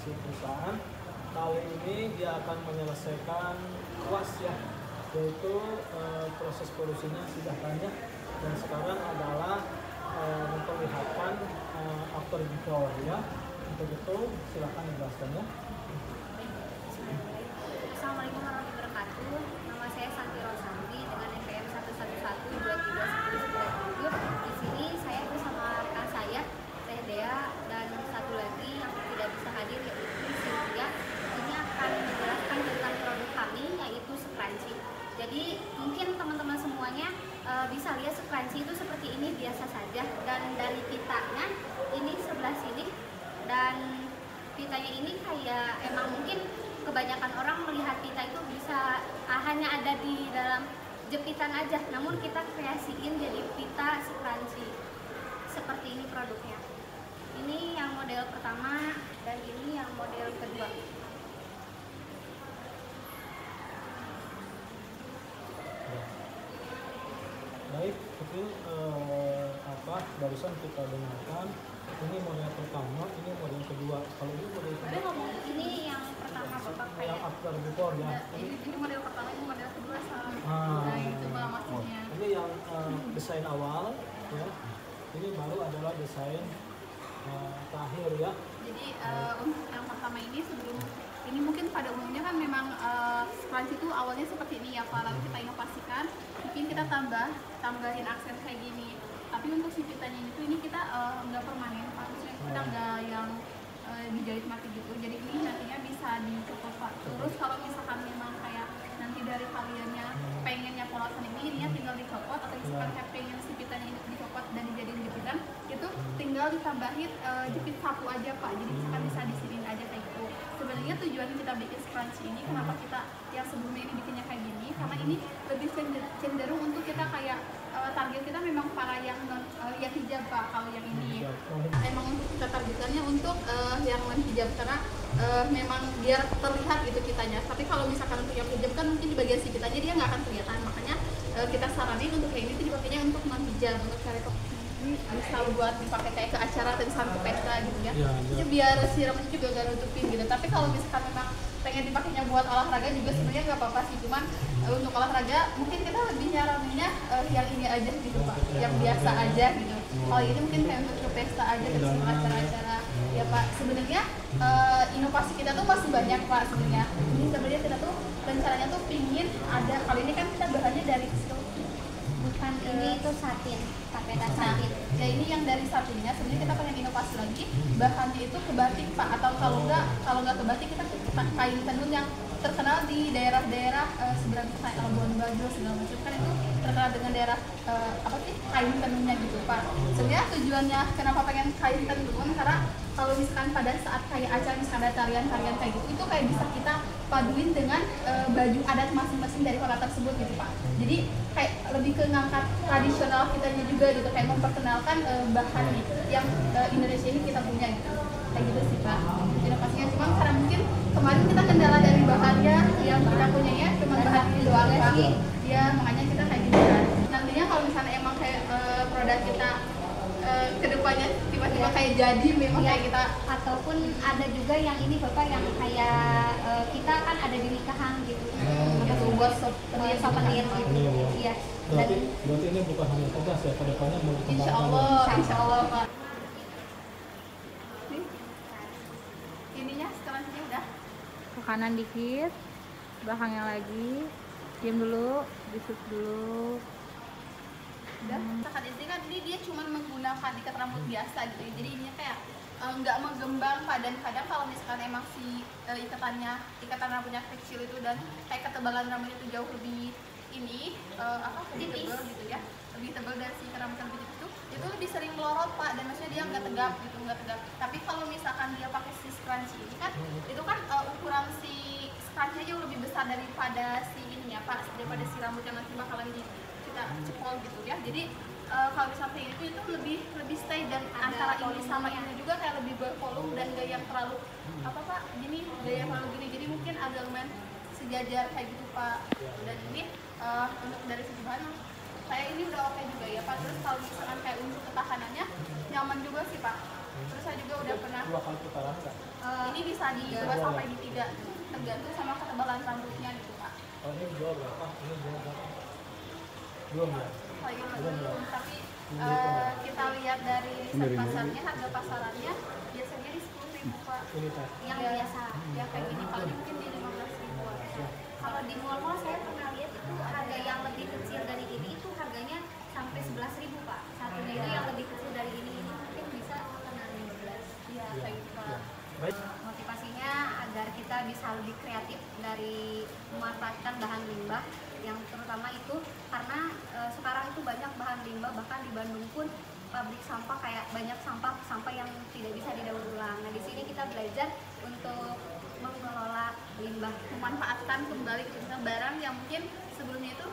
inovasi perusahaan. Kali ini dia akan menyelesaikan UAS ya, yaitu proses polusinya sudah banyak dan sekarang adalah memperlihatkan after before ya. Untuk itu silahkan dijelaskan ya. Assalamualaikum warahmatullahi wabarakatuh. Nama saya Santi Rosanti dengan NPM 111233997. Di sini saya bersama rekan saya, Teh Dea, dan satu lagi yang tidak bisa hadir yaitu Cynthia. Ini akan menjelaskan tentang produk kami yaitu scrunchie. Jadi mungkin teman-teman semuanya bisa lihat scrunchie itu seperti ini biasa saja, dan dari pitanya ini sebelah sini, dan pitanya ini kayak emang mungkin kebanyakan orang melihat pita itu bisa hanya ada di dalam jepitan aja, namun kita kreasiin jadi pita scrunchie. Seperti ini produknya. Ini yang model pertama dan ini yang model kedua. Baik, itu barusan kita dengarkan. Ini model pertama, ini model kedua. Kalau ini model kedua, Ini yang pertama Bapak yang kayak. after before ya. Ini model pertama, ini model kedua sama. Ah, Nah, itu Mbak maksudnya. ini yang desain awal ya. Ini baru adalah desain terakhir ya. Jadi untuk yang pertama ini sebelum ini mungkin pada umumnya kan memang scrunchie itu awalnya seperti ini ya Pak, lalu kita inovasikan, mungkin kita tambahin aksen kayak gini. Tapi untuk si pitanya ini kita nggak permanen Pak, maksudnya kita nggak yang dijahit mati gitu. Jadi ini nantinya bisa dicopot Pak. Terus kalau misalkan memang kayak nanti dari kaliannya pengennya polosan ini tinggal dicopot, atau misalkan kayak pengen si pitanya ini dicopot dan dijadiin jepitan, itu tinggal ditambahin jepit satu aja Pak. Jadi misalkan bisa disinin aja kayak gitu. Sebenarnya tujuan kita bikin scrunchie ini, kenapa kita yang sebelumnya ini bikinnya kayak gini, karena ini lebih cenderung untuk kita kayak target kita memang para yang yang hijab Pak. Kalau yang ini memang untuk kita targetkannya untuk yang non hijab, karena memang biar terlihat gitu kitanya. Tapi kalau misalkan untuk yang hijab kan mungkin di bagian sikitanya dia nggak akan kelihatan, makanya kita saranin untuk kayak ini tuh dipakainya untuk non hijab, untuk cari ini bisa buat dipakai kayak ke acara atau misalkan ke pesta gitu ya. Jadi biar si rambutnya juga gak nutupin gitu. Tapi kalau misalkan memang pengen dipakainya buat olahraga juga sebenarnya nggak apa-apa sih, cuman untuk olahraga mungkin kita lebih nyaraninnya yang ini aja gitu Pak, yang biasa aja gitu. Kalau ini mungkin kayak untuk ke pesta aja, ke acara-acara ya Pak. Sebenarnya inovasi kita tuh masih banyak Pak sebenarnya. Ini sebenarnya kita tuh rencananya tuh pingin ada, kali ini kan kita bahannya dari Bukan, ini itu satin, tapetan satin. Ya ini yang dari satinnya, sebenarnya kita pengen inovasi lagi, bahannya itu ke batik Pak, atau kalau nggak ke batik kita kain tenun yang terkenal di daerah-daerah seberang kayak Labuan Bajo segala macam, kan itu terkenal dengan daerah kain tenunnya gitu Pak. Sebenarnya tujuannya kenapa pengen kain tenun, karena kalau misalkan pada saat kayak acara misalkan ada tarian-tarian kayak gitu, itu kayak bisa kita paduin dengan baju adat masing-masing dari kota tersebut gitu Pak. Jadi kayak lebih ke ngangkat tradisional kitanya juga gitu, kayak memperkenalkan bahan yang Indonesia ini kita punya gitu. Kayak gitu sih Pak inovasinya. Cuma karena mungkin kemarin kita kendala dari bahannya yang kita punyanya cuma bahan ini doang Pak. Ya makanya kita kayak gitu kan. Nantinya kalau misalnya emang kayak produk kita kedepannya tiba-tiba kayak jadi memang kayak kita, ataupun ada juga yang ini Bapak yang kayak kita kan ada di nikahan gitu. gitu buat souvenir gitu. Iya. Berarti ini bukan hanya tugas ya, kedepannya mau dikembangkan. Insya Allah Pak. Ininya scrunchie udah. Ke kanan dikit, belakangnya lagi, diam dulu, disut dulu. Udah, misalkan ini kan ini dia cuma menggunakan ikat rambut biasa gitu ya. Jadi ininya kayak nggak menggembang Pak, dan kadang kalau misalkan emang si ikatan rambutnya kecil itu dan kayak ketebalan rambut itu jauh lebih ini lebih tebal gitu ya, lebih tebal dari si ikat rambut yang lebih itu lebih sering melorot Pak, dan maksudnya dia nggak tegap gitu, nggak tegap. Tapi kalau misalkan dia pakai si scrunchie ini kan itu kan ukuran si scrunchie jauh lebih besar daripada si ini ya Pak, daripada si rambut yang nanti bakalan kita cepol gitu ya. Jadi kalau misalnya itu lebih stay, dan antara ini sama ini juga kayak lebih bervolume dan gak yang terlalu gini, gak yang terlalu gini. Jadi mungkin agak lumayan sejajar kayak gitu Pak. Dan ini untuk dari segi bahan saya ini udah oke juga ya Pak. Terus kalau misalkan kayak untuk ketahanannya nyaman juga sih Pak. Terus saya juga udah pernah dua kali putaran nggak? ini ini bisa di 2 sampai di 3 tergantung sama ketebalan rambutnya gitu Pak. Oh, ini jual berapa? Ini jual berapa? Belum ya? Oh, iya, Belum ya? tapi Belum. kita lihat dari riset pasarnya, harga pasarannya biasanya di 10.000 Pak. Ini teh. Yang Ya, biasa. ya kayak gini paling mungkin di 15.000 aja. Kalau di mall-mall saya pernah lihat itu harga yang lebih kecil dari ini itu harganya sampai 11.000 Pak. Satunya itu yang lebih kecil dari ini mungkin bisa kena 15. Iya, kayak gitu Pak. Baik. Motivasinya agar kita bisa lebih kreatif dari memanfaatkan bahan limbah yang terutama itu karena sekarang itu banyak bahan limbah, bahkan di Bandung pun pabrik sampah kayak banyak sampah yang tidak bisa didaur ulang. Nah di sini kita belajar untuk mengelola limbah, Memanfaatkan kembali gitu, misalnya barang yang mungkin sebelumnya itu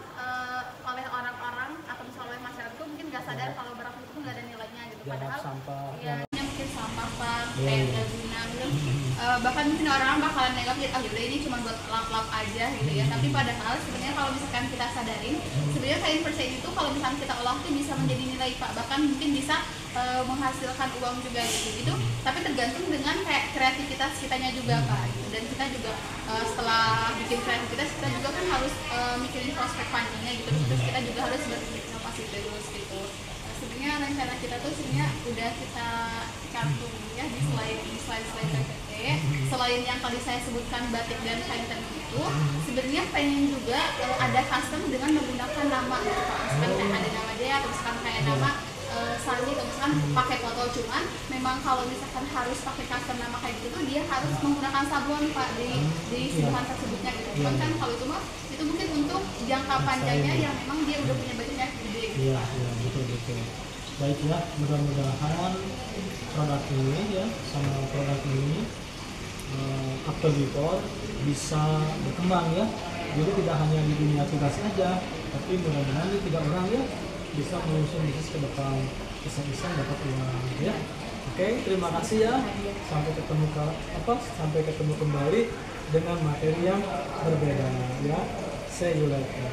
oleh orang-orang atau misalnya oleh masyarakat itu mungkin nggak sadar kalau barang itu nggak ada nilainya gitu. Dianggap Padahal sampah. ya mungkin sampah Pak, Iya, kayak iya. nggak guna gitu. Bahkan mungkin orang bakalan nengok gitu, ah yaudah ini cuma buat lap-lap aja gitu ya. Tapi padahal sebenarnya kalau misalkan kita sadarin, sebenarnya kain persen itu kalau misalkan kita olah tuh bisa menjadi nilai Pak, bahkan mungkin bisa menghasilkan uang juga gitu. Tapi tergantung dengan kayak kreativitas kitanya juga Pak. Gitu. Dan kita juga setelah bikin kreativitas kita juga kan harus mikirin prospek panjangnya gitu. Terus kita juga harus berinovasi terus gitu. Sebenarnya rencana kita tuh sebenarnya udah kita cantum ya di slide PPT. Selain yang tadi saya sebutkan batik dan kain tenun itu, sebenarnya pengen juga ada custom dengan menggunakan nama gitu Pak. Misalkan kayak ada nama dia atau misalkan kayak nama Sani atau misalkan pakai foto, cuman memang kalau misalkan harus pakai custom nama kayak gitu tuh dia harus menggunakan sablon Pak di bahan tersebutnya gitu. Cuman kan kalau itu mah itu mungkin untuk jangka panjangnya yang memang dia udah punya budgetnya gede gitu. Iya, iya, betul. Baik ya, mudah-mudahan produk ini ya sama produk ini After Before bisa berkembang ya. Jadi tidak hanya di dunia tugas saja, tapi mudah-mudahan ini 3 orang ya bisa mengusung bisnis ke depan, bisa dapat uang ya. Oke, terima kasih ya. Sampai ketemu kembali dengan materi yang berbeda ya. See you later.